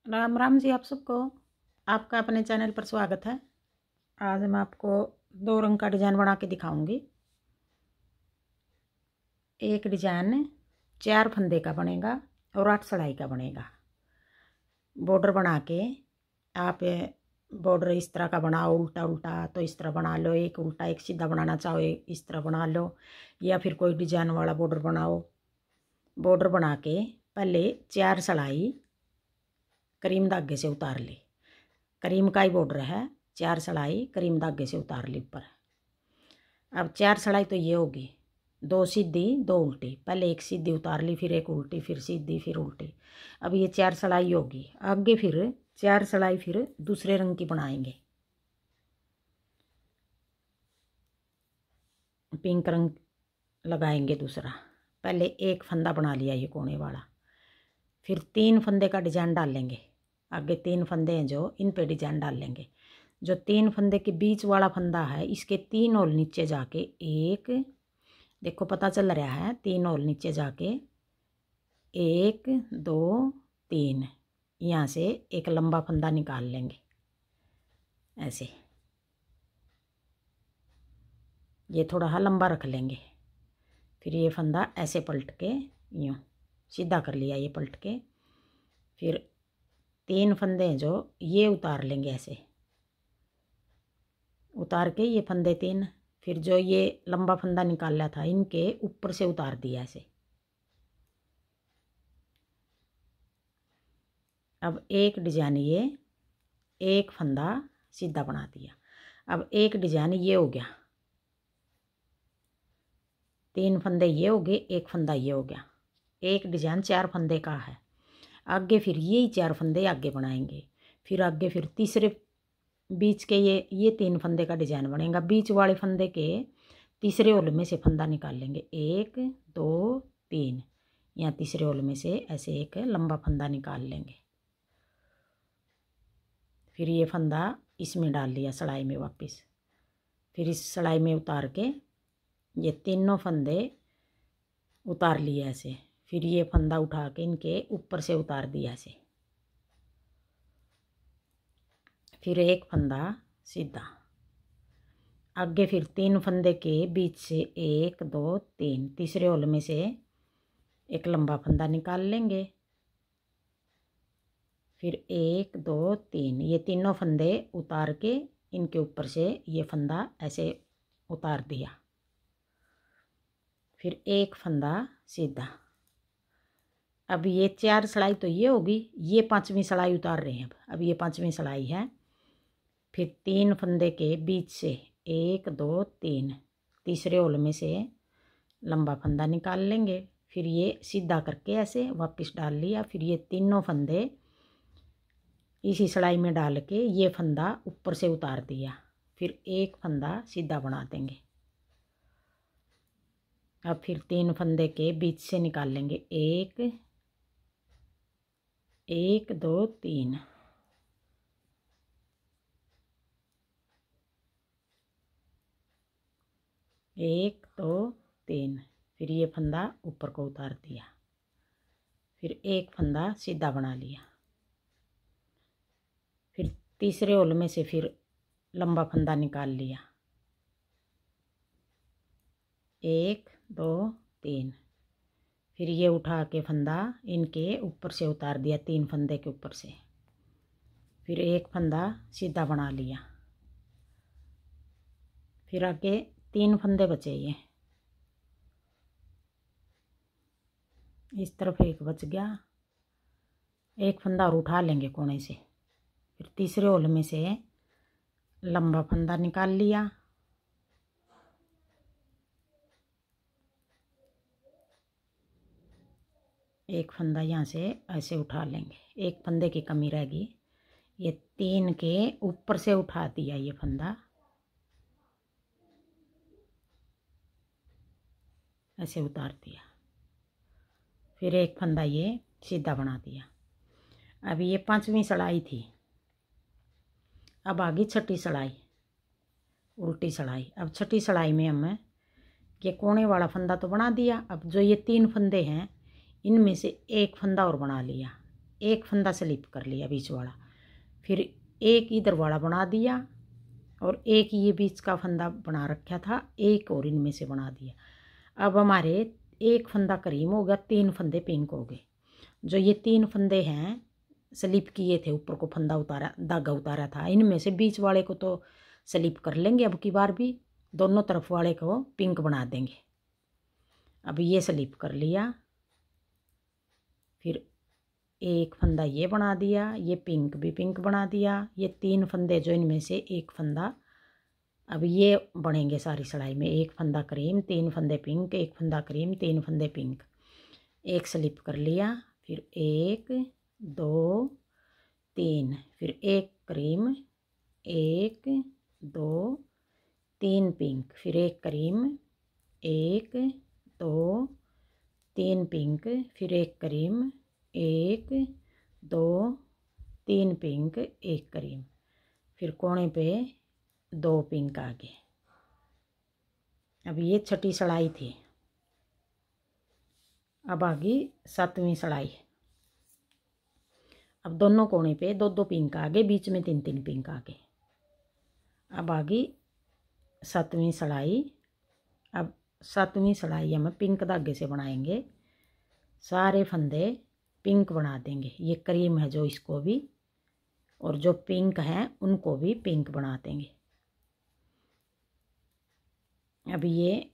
राम राम जी आप सबको। आपका अपने चैनल पर स्वागत है। आज मैं आपको 2 रंग का डिज़ाइन बना के दिखाऊंगी। एक डिज़ाइन 4 फंदे का बनेगा और 8 सलाई का बनेगा। बॉर्डर बना के आप बॉर्डर इस तरह का बनाओ, उल्टा उल्टा तो इस तरह बना लो, एक उल्टा एक सीधा बनाना चाहो इस तरह बना लो, या फिर कोई डिज़ाइन वाला बॉर्डर बनाओ। बॉर्डर बना के पहले 4 सलाई करीम धागे से उतार ली। करीम का ही बॉर्डर है, 4 सलाई करीम धागे से उतार ली ऊपर। अब 4 सलाई तो ये होगी, 2 सीधी 2 उल्टी। पहले एक सीधी उतार ली, फिर एक उल्टी, फिर सीधी, फिर उल्टी। अब ये 4 सलाई होगी। आगे फिर 4 सलाई फिर दूसरे रंग की बनाएंगे। पिंक रंग लगाएंगे दूसरा। पहले एक फंदा बना लिया ये कोने वाला, फिर 3 फंदे का डिजाइन डालेंगे। आगे 3 फंदे हैं जो, इन पे डिजाइन डालेंगे। जो 3 फंदे के बीच वाला फंदा है, इसके 3 होल नीचे जाके एक, देखो पता चल रहा है, 3 होल नीचे जाके 1 2 3, यहाँ से एक लंबा फंदा निकाल लेंगे ऐसे। ये थोड़ा सा लंबा रख लेंगे। फिर ये फंदा ऐसे पलट के यूँ सीधा कर लिया, ये पलट के। फिर 3 फंदे हैं जो, ये उतार लेंगे ऐसे। उतार के ये फंदे 3, फिर जो ये लंबा फंदा निकाला था इनके ऊपर से उतार दिया ऐसे। अब एक डिजाइन ये एक फंदा सीधा बना दिया। अब एक डिजाइन ये हो गया, 3 फंदे ये हो गए, एक फंदा ये हो गया। एक डिजाइन 4 फंदे का है। आगे फिर यही 4 फंदे आगे बनाएंगे। फिर आगे फिर तीसरे बीच के ये 3 फंदे का डिजाइन बनेगा। बीच वाले फंदे के तीसरे होल में से फंदा निकाल लेंगे, 1 2 3। यहाँ तीसरे होल में से ऐसे एक लंबा फंदा निकाल लेंगे। फिर ये फंदा इसमें डाल लिया सलाई में वापस। फिर इस सलाई में उतार के ये तीनों फंदे उतार लिए ऐसे। फिर ये फंदा उठा के इनके ऊपर से उतार दिया ऐसे। फिर एक फंदा सीधा। आगे फिर 3 फंदे के बीच से 1 2 3, तीसरे होल में से एक लंबा फंदा निकाल लेंगे। फिर 1 2 3, ये तीनों फंदे उतार के इनके ऊपर से ये फंदा ऐसे उतार दिया। फिर एक फंदा सीधा। अब ये 4 सलाई तो ये होगी, ये 5वीं सलाई उतार रहे हैं। अब ये 5वीं सलाई है। फिर 3 फंदे के बीच से 1 2 3, तीसरे होल में से लंबा फंदा निकाल लेंगे। फिर ये सीधा करके ऐसे वापस डाल लिया। फिर ये तीनों फंदे इसी सलाई में डाल के ये फंदा ऊपर से उतार दिया। फिर एक फंदा सीधा बना देंगे। अब फिर 3 फंदे के बीच से निकाल लेंगे, 1 1 2 3, एक 2 3। फिर ये फंदा ऊपर को उतार दिया। फिर एक फंदा सीधा बना लिया। फिर तीसरे होल में से फिर लंबा फंदा निकाल लिया, 1 2 3। फिर ये उठा के फंदा इनके ऊपर से उतार दिया, 3 फंदे के ऊपर से। फिर एक फंदा सीधा बना लिया। फिर आगे 3 फंदे बचे, ये इस तरफ एक बच गया। एक फंदा और उठा लेंगे कोने से। फिर तीसरे होल में से लंबा फंदा निकाल लिया। एक फंदा यहाँ से ऐसे उठा लेंगे, एक फंदे की कमी रहेगी। ये 3 के ऊपर से उठा दिया ये फंदा, ऐसे उतार दिया। फिर एक फंदा ये सीधा बना दिया। अब ये 5वीं सलाई थी। अब आगे 6ठी सलाई, उल्टी सलाई। अब 6ठी सलाई में हम ये कोने वाला फंदा तो बना दिया। अब जो ये 3 फंदे हैं इनमें से एक फंदा और बना लिया, एक फंदा स्लिप कर लिया बीच वाला, फिर एक इधर वाला बना दिया और एक ये बीच का फंदा बना रखा था, एक और इनमें से बना दिया। अब हमारे एक फंदा क्रीम हो गया, 3 फंदे पिंक हो गए। जो ये 3 फंदे हैं स्लिप किए थे, ऊपर को फंदा उतारा, धागा उतारा था, इनमें से बीच वाले को तो स्लिप कर लेंगे अब की बार भी, दोनों तरफ वाले को पिंक बना देंगे। अब ये स्लिप कर लिया, फिर एक फंदा ये बना दिया, ये पिंक भी पिंक बना दिया, ये 3 फंदे जो इनमें से एक फंदा, अब ये बनेंगे सारी सिलाई में, एक फंदा क्रीम, 3 फंदे पिंक, एक फंदा क्रीम, 3 फंदे पिंक, एक स्लिप कर लिया, फिर 1 2 3, फिर एक क्रीम, 1 2 3 पिंक, फिर एक क्रीम, 1 2 3 पिंक, फिर एक क्रीम, 1 2 3 पिंक, एक क्रीम, फिर कोने पे 2 पिंक आ गए। अब ये छठी सिलाई थी। अब आ गई 7वीं सिलाई। अब दोनों कोने पे 2 पिंक आ गए, बीच में 3 पिंक आ गए। अब आ गई 7वीं सिलाई। अब 7वीं सिलाई हम पिंक धागे से बनाएंगे, सारे फंदे पिंक बना देंगे। ये क्रीम है जो, इसको भी, और जो पिंक हैं उनको भी पिंक बना देंगे। अब ये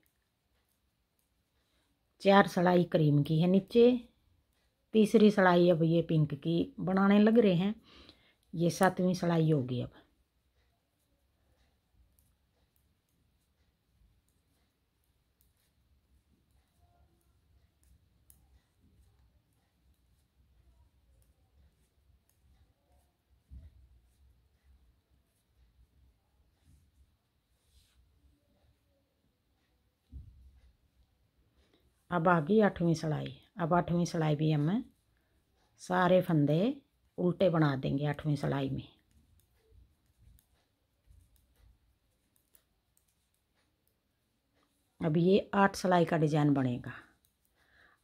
4 सिलाई क्रीम की है नीचे, तीसरी सिलाई अब ये पिंक की बनाने लग रहे हैं। ये 7वीं सिलाई होगी। अब आ गई 8वीं सिलाई। अब 8वीं सिलाई भी हम सारे फंदे उल्टे बना देंगे 8वीं सिलाई में। अब ये 8 सिलाई का डिजाइन बनेगा।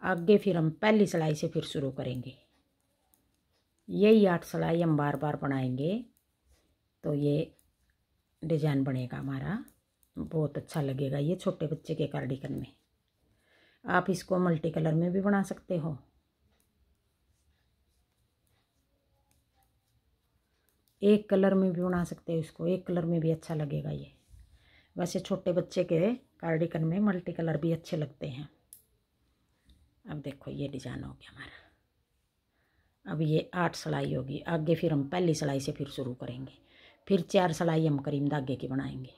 आगे फिर हम पहली सिलाई से फिर शुरू करेंगे। यही 8 सिलाई हम बार बार बनाएंगे तो ये डिजाइन बनेगा हमारा, बहुत अच्छा लगेगा ये छोटे बच्चे के कार्डिगन में। आप इसको मल्टी कलर में भी बना सकते हो। एक कलर में भी बना सकते हो इसको, एक कलर में भी अच्छा लगेगा ये। वैसे छोटे बच्चे के कार्डिगन में मल्टी कलर भी अच्छे लगते हैं। अब देखो ये डिजाइन हो गया हमारा। अब ये 8 सिलाई होगी। आगे फिर हम पहली सिलाई से फिर शुरू करेंगे, फिर 4 सिलाई हम करीम धागे की बनाएंगे।